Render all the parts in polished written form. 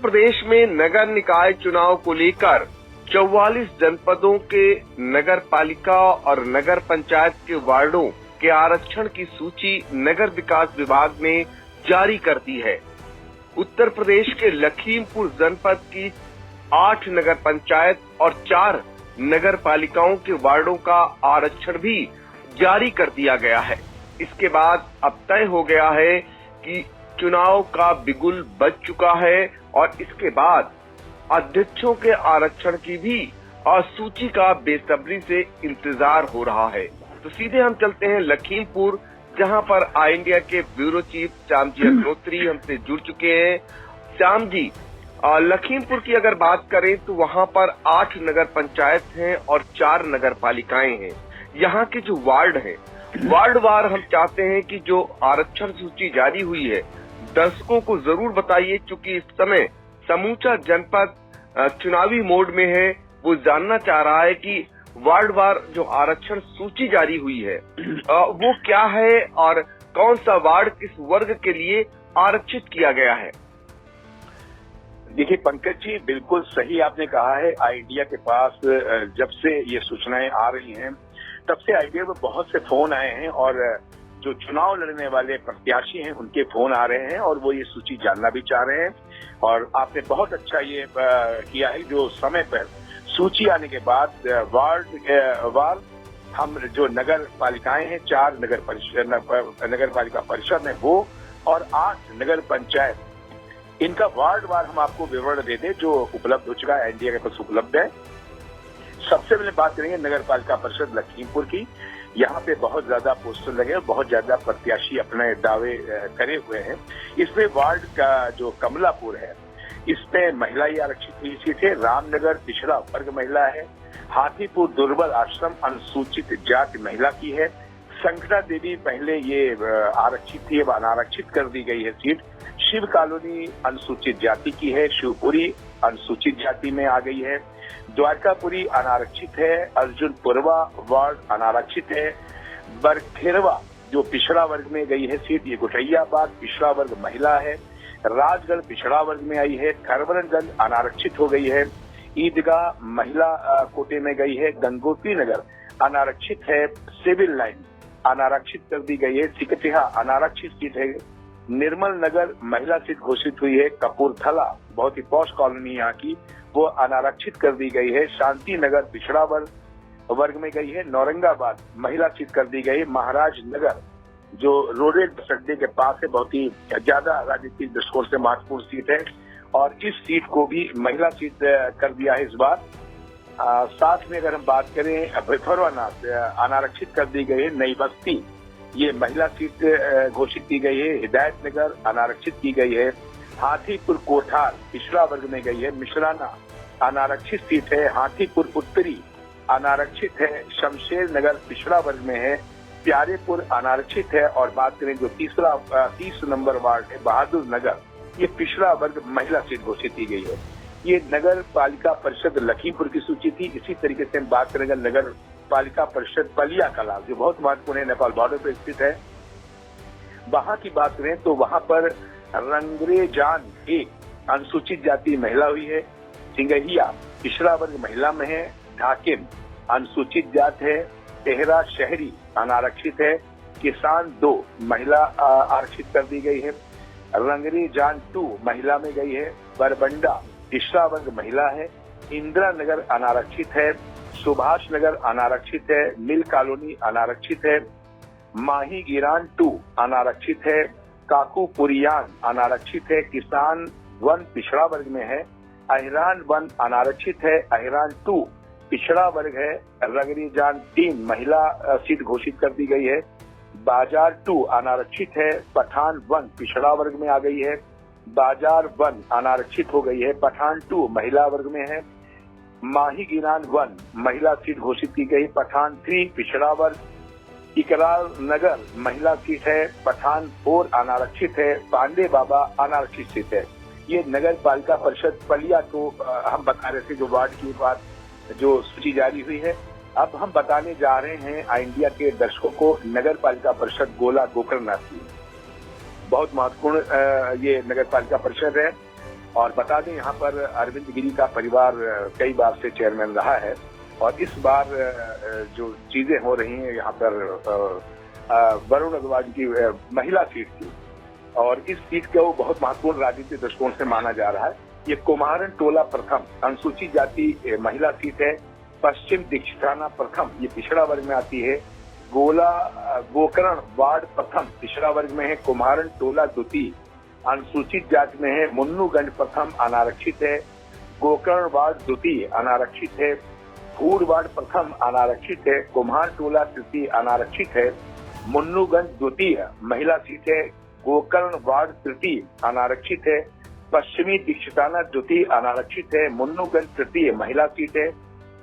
प्रदेश में नगर निकाय चुनाव को लेकर 44 जनपदों के नगर पालिका और नगर पंचायत के वार्डों के आरक्षण की सूची नगर विकास विभाग ने जारी कर दी है। उत्तर प्रदेश के लखीमपुर जनपद की 8 नगर पंचायत और 4 नगर पालिकाओं के वार्डों का आरक्षण भी जारी कर दिया गया है। इसके बाद अब तय हो गया है कि चुनाव का बिगुल बज चुका है और इसके बाद अध्यक्षों के आरक्षण की भी सूची का बेसब्री से इंतजार हो रहा है। तो सीधे हम चलते हैं लखीमपुर, जहां पर आई इंडिया के ब्यूरो चीफ श्यामजी अग्निहोत्री हमसे जुड़ चुके हैं। श्याम जी, लखीमपुर की अगर बात करें तो वहां पर 8 नगर पंचायत हैं और 4 नगर पालिकाएं हैं। यहाँ के जो वार्ड हैं, वार्ड वार हम चाहते हैं कि जो आरक्षण सूची जारी हुई है दर्शकों को जरूर बताइए, क्योंकि इस समय समूचा जनपद चुनावी मोड में है। वो जानना चाह रहा है कि वार्ड वार जो आरक्षण सूची जारी हुई है वो क्या है और कौन सा वार्ड किस वर्ग के लिए आरक्षित किया गया है। देखिए पंकज जी, बिल्कुल सही आपने कहा है। आई इंडिया के पास जब से ये सूचनाएं आ रही हैं तब से आई इंडिया में बहुत से फोन आए हैं और जो चुनाव लड़ने वाले प्रत्याशी हैं उनके फोन आ रहे हैं और वो ये सूची जानना भी चाह रहे हैं। और आपने बहुत अच्छा ये किया है जो समय पर सूची आने के बाद वार्ड हम जो नगर पालिकाएं हैं, 4 नगर पालिका परिषद है वो और 8 नगर पंचायत, इनका वार्ड वार हम आपको विवरण दे दें जो उपलब्ध हो चुका है, इंडिया के पास उपलब्ध है। सबसे पहले बात करेंगे नगर पालिका परिषद लखीमपुर की। यहाँ पे बहुत ज्यादा पोस्टर लगे और बहुत ज्यादा प्रत्याशी अपने दावे करे हुए हैं। इसमें वार्ड का जो कमलापुर है, इसमें महिला ही आरक्षित हुई सीट है। रामनगर पिछड़ा वर्ग महिला है। हाथीपुर दुर्बल आश्रम अनुसूचित जाति महिला की है। संकटा देवी पहले ये आरक्षित थी, अब अनारक्षित कर दी गई है सीट। शिव कॉलोनी अनुसूचित जाति की है। शिवपुरी अनुसूचित जाति में आ गई है। द्वारकापुरी अनारक्षित है। अर्जुनपुरवा वार्ड अनारक्षित है। बरखेरवा जो पिछड़ा वर्ग में गई है सीट, ये गुठैयाबाद पिछड़ा वर्ग महिला है। राजगढ़ पिछड़ा वर्ग में आई है। करवरगंज अनारक्षित हो गई है। ईदगाह महिला कोटे में गई है। गंगोत्री नगर अनारक्षित है। सिविल लाइन अनारक्षित कर दी गई है। सिकटिहा अनारक्षित सीट है। निर्मल नगर महिला सीट घोषित हुई है। कपूरथला बहुत ही पॉश कॉलोनी यहाँ की, वो अनारक्षित कर दी गई है। शांति नगर पिछड़ा वर्ग में गई है। नौरंगाबाद महिला सीट कर दी गई। महाराज नगर जो रोडेड बस अड्डे के पास है, बहुत ही ज्यादा राजनीतिक दृष्टिकोण से महत्वपूर्ण सीट है और इस सीट को भी महिला सीट कर दिया है इस बार। साथ में अगर हम बात करें भिफरवानाथ अनारक्षित कर दी गई है। नई बस्ती ये महिला सीट घोषित की गई है। हिदायत नगर अनारक्षित की गई है। हाथीपुर कोठार पिछड़ा वर्ग में गई है। मिश्राना अनारक्षित सीट है। हाथीपुर उत्तरी अनारक्षित है। शमशेर नगर पिछड़ा वर्ग में है। प्यारेपुर अनारक्षित है। और बात करें जो 30 नंबर वार्ड है बहादुर नगर, ये पिछड़ा वर्ग महिला सीट घोषित की गई है। ये नगर पालिका परिषद लखीमपुर की सूची थी। इसी तरीके से हम बात करेंगे नगर पालिका परिषद पलिया कला जो बहुत महत्वपूर्ण है, नेपाल बॉर्डर पर स्थित है। वहां की बात करें तो वहां पर रंगरेजान एक अनुसूचित जाति महिला हुई है। सिंगहिया पिछड़ा वर्ग महिला में है। ढाकिम अनुसूचित जात है। तेहरा शहरी अनारक्षित है। किसान 2 महिला आरक्षित कर दी गई है। रंगरेजान 2 महिला में गई है। बरबंडा पिछड़ा वर्ग महिला है। इंदिरा नगर अनारक्षित है। सुभाष नगर अनारक्षित है। मिल कॉलोनी अनारक्षित है। माही गिरान 2 अनारक्षित है। काकूपुरियान अनारक्षित है। किसान 1 पिछड़ा वर्ग में है। अहिरान 1 अनारक्षित है। अहिरान 2 पिछड़ा वर्ग है। रंगरेजान 3 महिला सीट घोषित कर दी गई है। बाजार 2 अनारक्षित है। पठान 1 पिछड़ा वर्ग में आ गई है। बाजार 1 अनारक्षित हो गई है। पठान 2 महिला वर्ग में है। माही गिरान 1 महिला सीट घोषित की गई। पठान 3 पिछड़ा वर्ग। इकरार नगर महिला सीट है। पठान 4 अनारक्षित है। पांडे बाबा अनारक्षित सीट है। ये नगर पालिका परिषद पलिया को हम बता रहे थे जो वार्ड की बात जो सूची जारी हुई है। अब हम बताने जा रहे हैं आई इंडिया के दर्शकों को नगर पालिका परिषद गोला गोकर्णनाथ की। बहुत महत्वपूर्ण ये नगर पालिका परिषद है। और बता दें यहाँ पर अरविंद गिरी का परिवार कई बार से चेयरमैन रहा है और इस बार जो चीजें हो रही हैं यहाँ पर वरुण अग्रवाल की महिला सीट थी और इस सीट को बहुत महत्वपूर्ण राजनीतिक दृष्टिकोण से माना जा रहा है। ये कुम्हारन टोला प्रथम अनुसूचित जाति महिला सीट है। पश्चिम दीक्षिताना प्रथम ये पिछड़ा वर्ग में आती है। गोकर्ण वार्ड प्रथम पिछड़ा वर्ग में है। कुम्हारन टोला द्वितीय अनुसूचित जाति में है। मुन्नूगंज प्रथम अनारक्षित है। गोकर्ण वार्ड द्वितीय अनारक्षित है। फूड वार्ड प्रथम अनारक्षित है। कुम्हार टोला तृतीय अनारक्षित है। मुन्नूगंज द्वितीय महिला सीट है। गोकर्ण वार्ड तृतीय अनारक्षित है। पश्चिमी दीक्षिताना द्वितीय अनारक्षित है। मुन्नूगंज तृतीय महिला सीट है।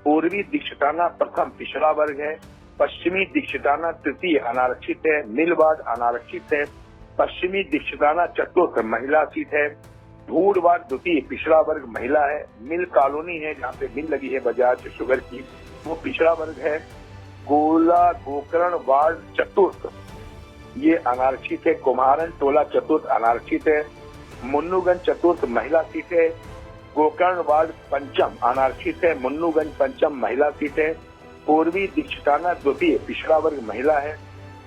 पूर्वी दीक्षिताना प्रथम पिछड़ा वर्ग है। पश्चिमी दीक्षिताना तृतीय अनारक्षित है। मिल वार्ड अनारक्षित है। पश्चिमी दीक्षिताना चतुर्थ महिला सीट है। धूड़ वार्ड द्वितीय पिछड़ा वर्ग महिला है। मिल कॉलोनी है जहाँ पे मिल लगी है बजाज शुगर की, वो पिछड़ा वर्ग है। गोकर्ण वार्ड चतुर्थ ये अनारक्षित है। कुम्हारन टोला चतुर्थ अनारक्षित है। मुन्नूगंज चतुर्थ महिला सीट है। गोकर्ण वार्ड पंचम अनारक्षित है। मुन्नूगंज पंचम महिला सीट है। पूर्वी दीक्षिताना द्वितीय पिछड़ा वर्ग महिला है।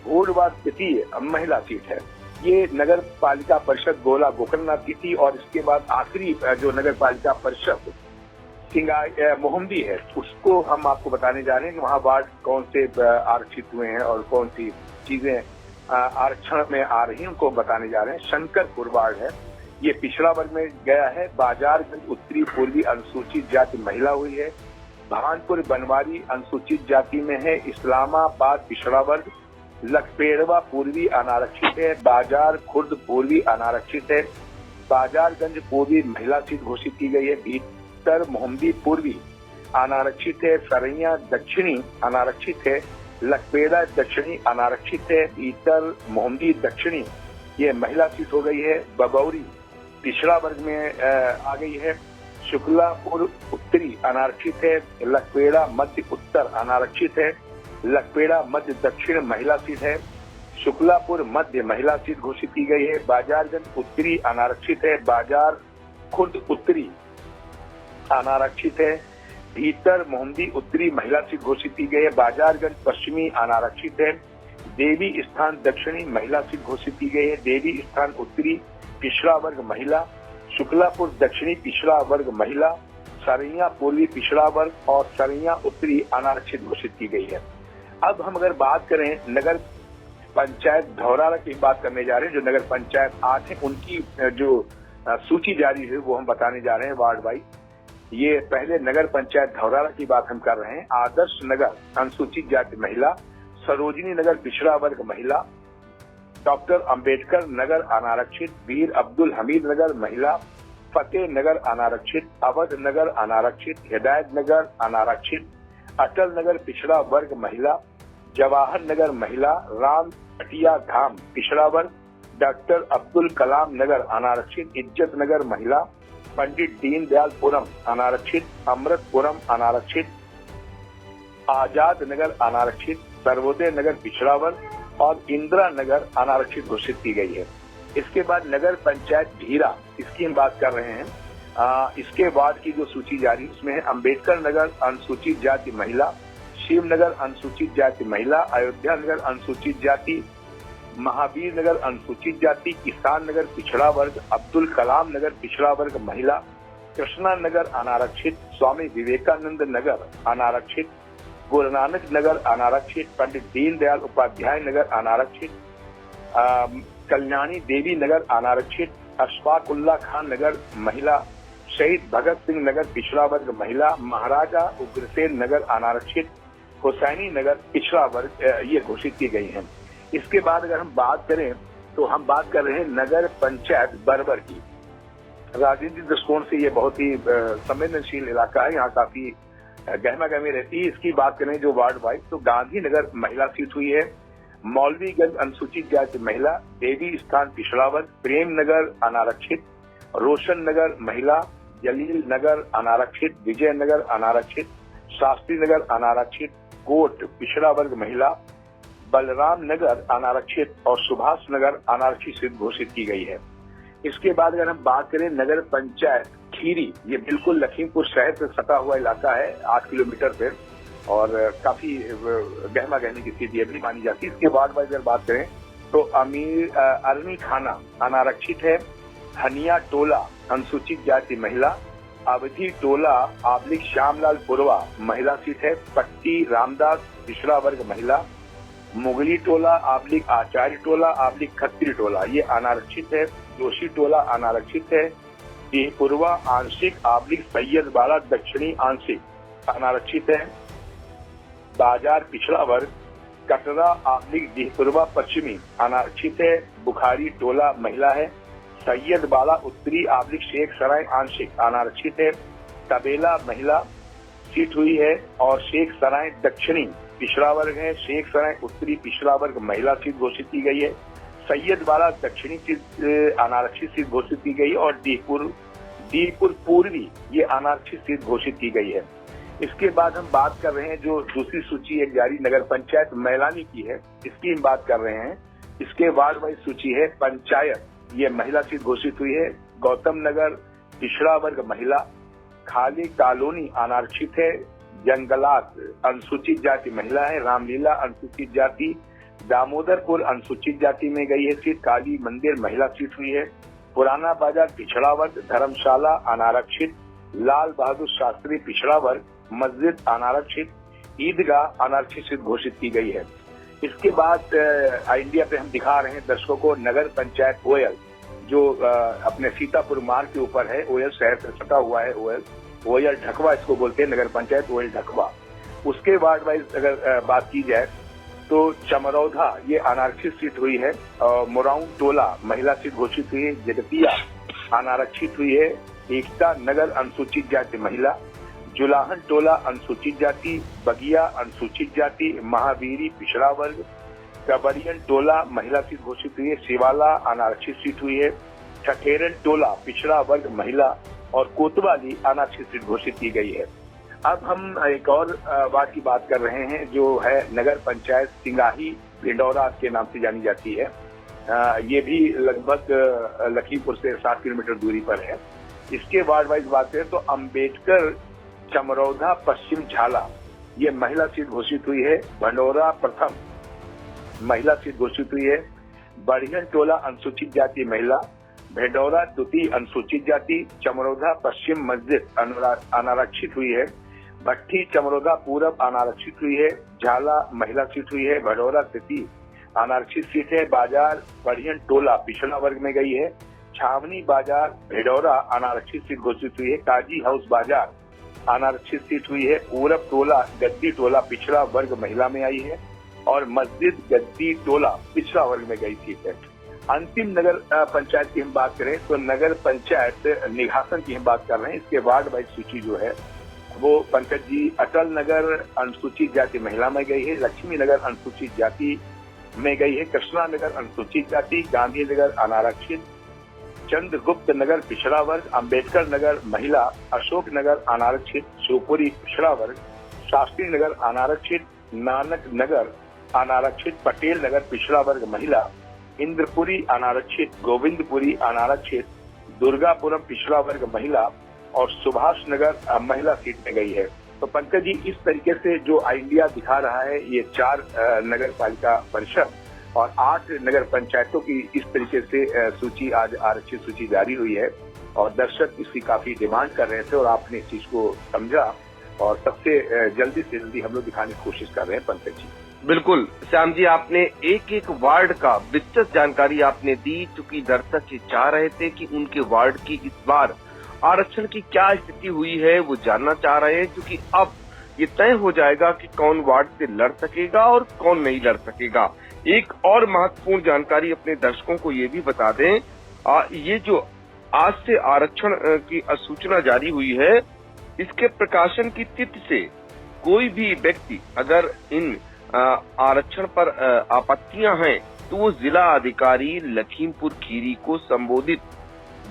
भूड़ वार्ड तृतीय महिला सीट है। ये नगर पालिका परिषद गोला गोकर्ण आती थी और इसके बाद आखिरी जो नगर पालिका परिषद मोहम्मदी है उसको हम आपको बताने जा रहे हैं कि वहाँ वार्ड कौन से आरक्षित हुए हैं और कौन सी चीजें आरक्षण में आ रही हैं उनको बताने जा रहे हैं। शंकरपुर वार्ड है, ये पिछड़ा वर्ग में गया है। बाजारगंज उत्तरी पूर्वी अनुसूचित जाति महिला हुई है। भानपुर बनवारी अनुसूचित जाति में है। इस्लामाबाद पिछड़ा वर्ग। लखपेड़वा पूर्वी अनारक्षित है। बाजार खुर्द पूर्वी अनारक्षित है। बाजारगंज पूर्वी महिला सीट घोषित की गई है। भीतर मोहम्मदी पूर्वी अनारक्षित है। सरैया दक्षिणी अनारक्षित है। लखपेड़ा दक्षिणी अनारक्षित है। भीतर मोहम्मदी दक्षिणी ये महिला सीट हो गई है। बबौरी पिछड़ा वर्ग में आ गई है। शुक्लापुर उत्तरी अनारक्षित है। लखपेड़ा मध्य उत्तर अनारक्षित है। लखपेड़ा मध्य दक्षिण महिला सीट है। शुक्लापुर मध्य महिला सीट घोषित की गई है। बाजारगंज उत्तरी अनारक्षित है। बाजार खुर्द उत्तरी अनारक्षित है। भीतर मोहम्मदी उत्तरी महिला सीट घोषित की गई है। बाजारगंज पश्चिमी अनारक्षित है। देवी स्थान दक्षिणी महिला सीट घोषित की गई है। देवी स्थान उत्तरी पिछड़ा वर्ग महिला। शुक्लापुर दक्षिणी पिछड़ा वर्ग महिला। सरैया पूर्वी पिछड़ा वर्ग और सरैया उत्तरी अनारक्षित घोषित की गई है। अब हम अगर बात करें नगर पंचायत धौरारा की बात करने जा रहे हैं, जो नगर पंचायत 8 है उनकी जो सूची जारी है वो हम बताने जा रहे हैं वार्ड वाइज। ये पहले नगर पंचायत धौरारा की बात हम कर रहे हैं। आदर्श नगर अनुसूचित जाति महिला। सरोजिनी नगर पिछड़ा वर्ग महिला। डॉक्टर अंबेडकर नगर अनारक्षित। वीर अब्दुल हमीद नगर महिला। फतेह नगर अनारक्षित। अवध नगर अनारक्षित। हिदायत नगर अनारक्षित। अटल नगर पिछड़ा वर्ग महिला। जवाहर नगर महिला। राम कटिया धाम पिछड़ा वर्ग। डॉक्टर अब्दुल कलाम नगर अनारक्षित। इज्जत नगर महिला। पंडित दीनदयालपुरम अनारक्षित। अमृतपुरम अनारक्षित। आजाद नगर अनारक्षित। सर्वोदय नगर पिछड़ा वर्ग और इंदिरा नगर अनारक्षित घोषित की गई है। इसके बाद नगर पंचायत भीरा, इसकी हम बात कर रहे हैं। इसके बाद की जो सूची जारी उसमें है अंबेडकर नगर अनुसूचित जाति महिला। शिवनगर अनुसूचित जाति महिला। अयोध्या नगर अनुसूचित जाति। महावीर नगर अनुसूचित जाति। किसान नगर पिछड़ा वर्ग। अब्दुल कलाम नगर पिछड़ा वर्ग महिला। कृष्णा नगर अनारक्षित। स्वामी विवेकानंद नगर अनारक्षित। गुरु नानक नगर अनारक्षित। पंडित दीनदयाल उपाध्याय नगर अनारक्षित। कल्याणी देवी नगर अनारक्षित। अशफाकुल्ला खान नगर महिला। शहीद भगत सिंह नगर पिछड़ा वर्ग महिला। महाराजा उग्रसेन नगर अनारक्षित। हुसैनी नगर पिछड़ा वर्ग ये घोषित की गई हैं। इसके बाद अगर हम बात करें तो हम बात कर रहे हैं नगर पंचायत बरबर की। राजनीतिक दृष्टिकोण से ये बहुत ही संवेदनशील इलाका है, यहाँ काफी गहमा गहमी रहती है। इसकी बात करें जो वार्ड वाइज तो गांधीनगर महिला सीट हुई है। मौलवीगंज अनुसूचित जाति महिला। देवी स्थान पिछड़ा वर्ग। प्रेम नगर अनारक्षित। रोशन नगर महिला। जलील नगर अनारक्षित। विजय नगर अनारक्षित। शास्त्री नगर अनारक्षित। कोट पिछड़ा वर्ग महिला। बलराम नगर अनारक्षित और सुभाष नगर अनारक्षित सीट घोषित की गई है। इसके बाद अगर हम बात करें नगर पंचायत खीरी, ये बिल्कुल लखीमपुर शहर से सटा हुआ इलाका है 8 किलोमीटर पे, और काफी गहमा गहमी की स्थिति अभी मानी जाती है। इसके वार्ड वाइज अगर बात करें तो अरनी खाना अनारक्षित है, हनिया टोला अनुसूचित जाति महिला, अवधि टोला आबलिक श्यामलाल पुरवा महिला सीट है, पट्टी रामदास पिछड़ा वर्ग महिला, मुगली टोला आबलिक आचार्य टोला आबलिक खत्री टोला ये अनारक्षित है, जोशी टोला अनारक्षित है, पूर्वा आंशिक आबलिक सैयद बाला दक्षिणी आंशिक अनारक्षित है, बाजार पिछड़ा वर्ग कटरा आबलिक दीहपुरवा पश्चिमी अनारक्षित है, बुखारी टोला महिला है, सैयद बाला उत्तरी आबलिक शेख सराय आंशिक अनारक्षित है, तबेला महिला सीट हुई है, और शेख सराय दक्षिणी पिछड़ा वर्ग है, शेख सराय उत्तरी पिछड़ा वर्ग महिला सीट घोषित की गई है, सैयद बाला दक्षिणी सीट अनारक्षित सीट घोषित की गई, और दीहपुर पूर्वी ये अनारक्षित सीट घोषित की गई है। इसके बाद हम बात कर रहे हैं जो दूसरी सूची एक जारी नगर पंचायत मैलानी की है, इसकी हम बात कर रहे हैं। इसके वार्ड वाइज सूची है पंचायत, ये महिला सीट घोषित हुई है, गौतम नगर पिछड़ा वर्ग महिला, खाली कॉलोनी अनारक्षित है, जंगलात अनुसूचित जाति महिला है, रामलीला अनुसूचित जाति, दामोदरपुर अनुसूचित जाति में गई है सीट, काली मंदिर महिला सीट हुई है, पुराना बाजार पिछड़ा वर्ग, धर्मशाला अनारक्षित, लाल बहादुर शास्त्री पिछड़ा वर्ग, मस्जिद अनारक्षित, ईदगाह अनारक्षित सीट घोषित की गई है। इसके बाद इंडिया पे हम दिखा रहे हैं दर्शकों को नगर पंचायत ओयल, जो अपने सीतापुर मार्ग के ऊपर है, ओयल शहर से सटा हुआ है, ओयल ढकवा इसको बोलते हैं, नगर पंचायत ओयल ढकवा। उसके वार्ड वाइज अगर बात की जाए तो चमरौधा ये अनारक्षित सीट हुई है, मोराऊ टोला महिला सीट घोषित हुई है, जगतिया अनारक्षित हुई है, एकता नगर अनुसूचित जाति महिला, जुलाहन टोला अनुसूचित जाति, बगिया अनुसूचित जाति, महावीरी पिछड़ा वर्ग, कबरियन टोला महिला सीट घोषित हुई है, शिवाला अनारक्षित सीट हुई है, ठठेरन टोला पिछड़ा वर्ग महिला, और कोतवाली अनारक्षित सीट घोषित की गई है। अब हम एक और वार्ड की बात कर रहे हैं जो है नगर पंचायत सिंगाही भिंडौरा के नाम से जानी जाती है। ये भी लगभग लखीमपुर से 7 किलोमीटर दूरी पर है। इसके वार्ड वाइज बात करें तो अंबेडकर चमरौधा पश्चिम झाला ये महिला सीट घोषित हुई है, भंडौरा प्रथम महिला सीट घोषित हुई है, बढ़ियन टोला अनुसूचित जाति महिला, भेडौरा द्वितीय अनुसूचित जाति, चमरौधा पश्चिम मस्जिद अनारक्षित हुई है, भट्टी चमरौधा पूरब अनारक्षित हुई है, झाला महिला सीट हुई है, भडौरा तृतीय अनारक्षित सीट है, बाजार बढ़ियन टोला पिछड़ा वर्ग में गई है, छावनी बाजार भेडौरा अनारक्षित सीट घोषित हुई है, काजी हाउस बाजार अनारक्षित सीट हुई है, पूरब टोला गद्दी टोला पिछड़ा वर्ग महिला में आई है, और मस्जिद गद्दी टोला पिछड़ा वर्ग में गई सीट है। अंतिम नगर पंचायत की हम बात करें तो नगर पंचायत निघासन की हम बात कर रहे हैं। इसके वार्ड वाइज सूची जो है वो पंकज जी अटल नगर अनुसूचित जाति महिला में गई है, लक्ष्मी नगर अनुसूचित जाति में गई है, कृष्णा नगर अनुसूचित जाति, गांधी नगर अनारक्षित, चंद्रगुप्त नगर पिछड़ा वर्ग, अंबेडकर नगर महिला, अशोक नगर अनारक्षित, शिवपुरी पिछड़ा वर्ग, शास्त्री नगर अनारक्षित, नानक नगर अनारक्षित, पटेल नगर पिछड़ा वर्ग महिला, इंद्रपुरी अनारक्षित, गोविंदपुरी अनारक्षित, दुर्गापुरम पिछड़ा वर्ग महिला, और सुभाष नगर महिला सीट में गई है। तो पंकज जी इस तरीके से जो इंडिया दिखा रहा है ये 4 नगर पालिका परिषद और 8 नगर पंचायतों की इस तरीके से सूची आज आरक्षित सूची जारी हुई है, और दर्शक इसकी काफी डिमांड कर रहे थे और आपने इस चीज को समझा और सबसे जल्दी से जल्दी हम लोग दिखाने की कोशिश कर रहे हैं। पंकज जी बिल्कुल श्याम जी, आपने एक एक वार्ड का विस्तृत जानकारी आपने दी, चूंकि दर्शक ये चाह रहे थे कि उनके वार्ड की इस बार आरक्षण की क्या स्थिति हुई है वो जानना चाह रहे हैं, क्योंकि अब ये तय हो जाएगा कि कौन वार्ड से लड़ सकेगा और कौन नहीं लड़ सकेगा। एक और महत्वपूर्ण जानकारी अपने दर्शकों को ये भी बता दें, ये जो आज से आरक्षण की सूचना जारी हुई है, इसके प्रकाशन की तिथि से कोई भी व्यक्ति अगर इन आरक्षण पर आपत्तियां हैं तो वो जिला अधिकारी लखीमपुर खीरी को संबोधित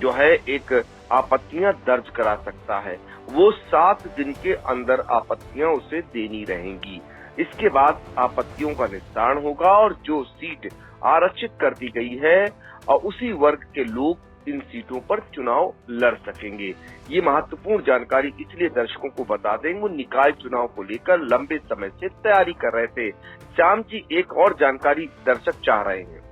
जो है एक आपत्तियां दर्ज करा सकता है। वो 7 दिन के अंदर आपत्तियां उसे देनी रहेंगी। इसके बाद आपत्तियों का निस्तारण होगा और जो सीट आरक्षित कर दी गई है और उसी वर्ग के लोग इन सीटों पर चुनाव लड़ सकेंगे। ये महत्वपूर्ण जानकारी इसलिए दर्शकों को बता दें, वो निकाय चुनाव को लेकर लंबे समय से तैयारी कर रहे थे। श्याम जी, एक और जानकारी दर्शक चाह रहे हैं,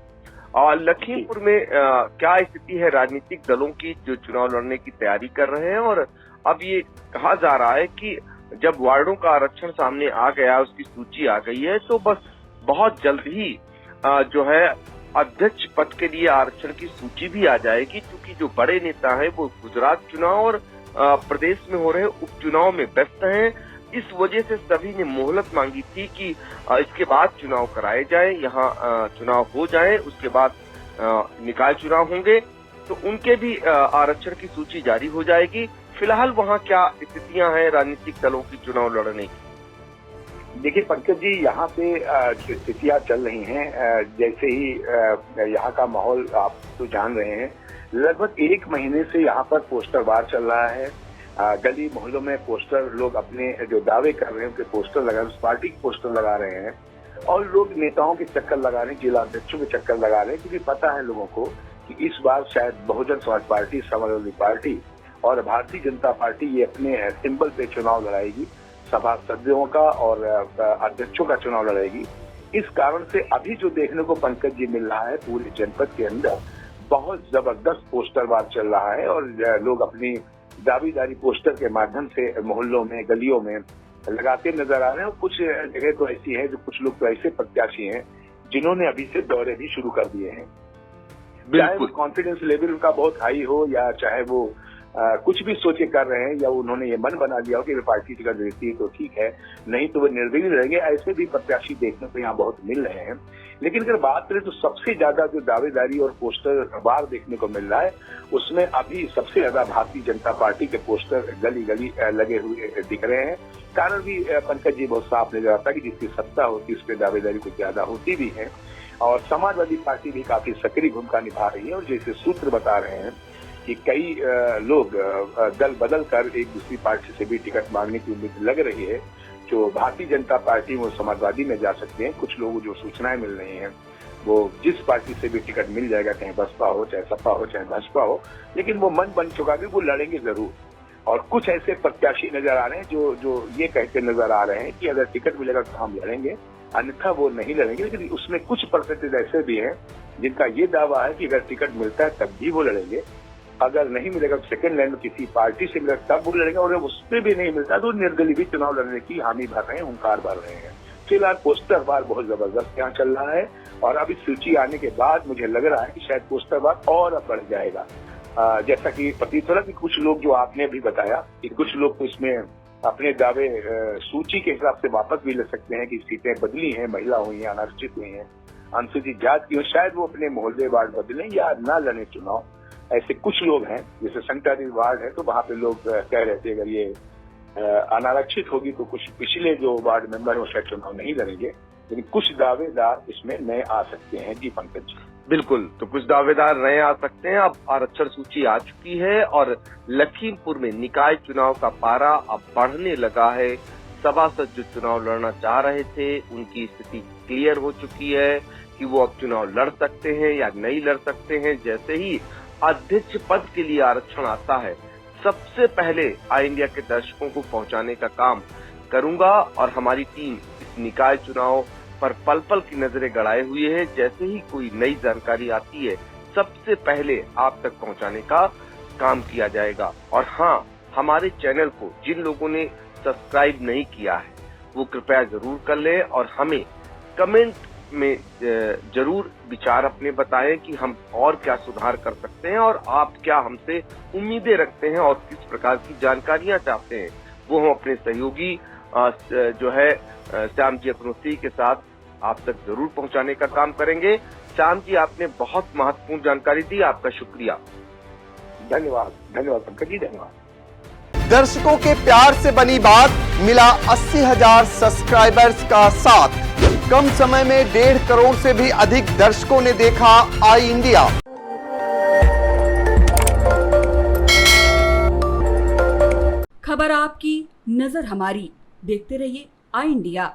और लखीमपुर में क्या स्थिति है राजनीतिक दलों की जो चुनाव लड़ने की तैयारी कर रहे हैं? और अब ये कहा जा रहा है कि जब वार्डों का आरक्षण सामने आ गया, उसकी सूची आ गई है, तो बस बहुत जल्द ही जो है अध्यक्ष पद के लिए आरक्षण की सूची भी आ जाएगी, क्योंकि जो बड़े नेता हैं वो गुजरात चुनाव और प्रदेश में हो रहे उपचुनाव में व्यस्त हैं। इस वजह से सभी ने मोहलत मांगी थी कि इसके बाद चुनाव कराए जाए, यहाँ चुनाव हो जाए, उसके बाद निकाय चुनाव होंगे, तो उनके भी आरक्षण की सूची जारी हो जाएगी। फिलहाल वहाँ क्या स्थितियां हैं राजनीतिक दलों की चुनाव लड़ने की? देखिए पंकज जी, यहाँ पे जो स्थितियां चल रही हैं, जैसे ही यहाँ का माहौल आप तो जान रहे हैं, लगभग 1 महीने से यहाँ पर पोस्टर वार चल रहा है। गली मोहल्लों में पोस्टर, लोग अपने जो दावे कर रहे हैं उनके पोस्टर लगा रहे हैं, उस पार्टी के पोस्टर लगा रहे हैं, और लोग नेताओं के चक्कर लगा रहे हैं, जिला अध्यक्षों के चक्कर लगा रहे हैं, क्योंकि पता है लोगों को कि इस बार शायद बहुजन समाज पार्टी, समाजवादी पार्टी और भारतीय जनता पार्टी ये अपने सिंबल पे चुनाव लड़ाएगी, सभासदों का और अध्यक्षों का चुनाव लड़ेगी। इस कारण से अभी जो देखने को पंकज जी मिल रहा है, पूरे जनपद के अंदर बहुत जबरदस्त पोस्टर वार चल रहा है, और लोग अपनी दावेदारी पोस्टर के माध्यम से मोहल्लों में, गलियों में लगाते नजर आ रहे हैं। और कुछ जगह तो ऐसी है, जो कुछ लोग तो ऐसे प्रत्याशी हैं जिन्होंने अभी से दौरे भी शुरू कर दिए हैं। चाहे वो कॉन्फिडेंस लेवल उनका बहुत हाई हो, या चाहे वो कुछ भी सोच के कर रहे हैं, या उन्होंने ये मन बना लिया हो कि पार्टी टिकट देती है तो ठीक है, नहीं तो वो निर्विघ्न रहेंगे, ऐसे भी प्रत्याशी देखने को यहाँ बहुत मिल रहे हैं। लेकिन अगर बात करें तो सबसे ज्यादा जो दावेदारी और पोस्टर वार देखने को मिल रहा है, उसमें अभी सबसे ज्यादा भारतीय जनता पार्टी के पोस्टर गली गली लगे हुए दिख रहे हैं। कारण भी पंकज जी बहुत साफ नजर आता है कि जिसकी सत्ता होती है उस पर दावेदारी कुछ ज्यादा होती भी है, और समाजवादी पार्टी भी काफी सक्रिय भूमिका निभा रही है। और जैसे सूत्र बता रहे हैं कि कई लोग दल बदल कर एक दूसरी पार्टी से भी टिकट मांगने की उम्मीद लग रही है, जो भारतीय जनता पार्टी वो समाजवादी में जा सकते हैं। कुछ लोगों जो सूचनाएं मिल रही हैं, वो जिस पार्टी से भी टिकट मिल जाएगा, चाहे बसपा हो, चाहे सपा हो, चाहे भाजपा हो, लेकिन वो मन बन चुका कि वो लड़ेंगे जरूर। और कुछ ऐसे प्रत्याशी नजर आ रहे हैं जो ये कहते नजर आ रहे हैं कि अगर टिकट मिलेगा तो हम लड़ेंगे, अन्यथा वो नहीं लड़ेंगे। लेकिन उसमें कुछ परसेंटेज ऐसे भी हैं जिनका ये दावा है कि अगर टिकट मिलता है तब भी वो लड़ेंगे, अगर नहीं मिलेगा सेकंड लाइन में किसी पार्टी से मिलेगा तब वो लड़ेंगे, और अगर उसमें भी नहीं मिलता तो निर्दलीय भी चुनाव लड़ने की हामी भर रहे हैं, हुंकार भर रहे हैं। फिलहाल पोस्टर वार बहुत जबरदस्त यहाँ चल रहा है, और अभी सूची आने के बाद मुझे लग रहा है कि शायद पोस्टर वार और बढ़ जाएगा। जैसा कि प्रतीत हो रहा कि कुछ लोग, जो आपने अभी बताया कि कुछ लोग तो इसमें अपने दावे सूची के हिसाब से वापस भी ले सकते हैं कि सीटें बदली हैं, महिला हुई हैं, अनारक्षित हुई हैं, अनुसूचित जाति की, शायद वो अपने मोहल्ले वार्ड बदलें या न लड़े चुनाव। ऐसे कुछ लोग हैं, जैसे संगटारी वार्ड है तो वहां पे लोग कह रहे थे अगर ये अनारक्षित होगी तो कुछ पिछले जो वार्ड मेंबर है वो शायद चुनाव नहीं लड़ेंगे, लेकिन कुछ दावेदार इसमें नए आ सकते हैं। जी पंकज जी, बिल्कुल, तो कुछ दावेदार नए आ सकते हैं। अब आरक्षण सूची आ चुकी है, और लखीमपुर में निकाय चुनाव का पारा अब बढ़ने लगा है। सभासद जो चुनाव लड़ना चाह रहे थे, उनकी स्थिति क्लियर हो चुकी है कि वो अब चुनाव लड़ सकते हैं या नहीं लड़ सकते हैं। जैसे ही अध्यक्ष पद के लिए आरक्षण आता है, सबसे पहले आई इंडिया के दर्शकों को पहुंचाने का काम करूंगा, और हमारी टीम इस निकाय चुनाव पर पल पल की नजरें गड़ाए हुए है। जैसे ही कोई नई जानकारी आती है, सबसे पहले आप तक पहुंचाने का काम किया जाएगा। और हाँ, हमारे चैनल को जिन लोगों ने सब्सक्राइब नहीं किया है, वो कृपया जरूर कर लें, और हमें कमेंट में जरूर विचार अपने बताएं कि हम और क्या सुधार कर सकते हैं, और आप क्या हमसे उम्मीदें रखते हैं और किस प्रकार की जानकारियां चाहते हैं, वो हम अपने सहयोगी जो है श्याम जी अकनोसी के साथ आप तक जरूर पहुंचाने का काम करेंगे। श्याम जी, आपने बहुत महत्वपूर्ण जानकारी दी, आपका शुक्रिया। धन्यवाद। धन्यवाद पंकज जी, धन्यवाद। दर्शकों के प्यार से बनी बात, मिला 80,000 सब्सक्राइबर्स का साथ। कम समय में 1.5 करोड़ से भी अधिक दर्शकों ने देखा आई इंडिया। खबर आपकी, नजर हमारी। देखते रहिए आई इंडिया।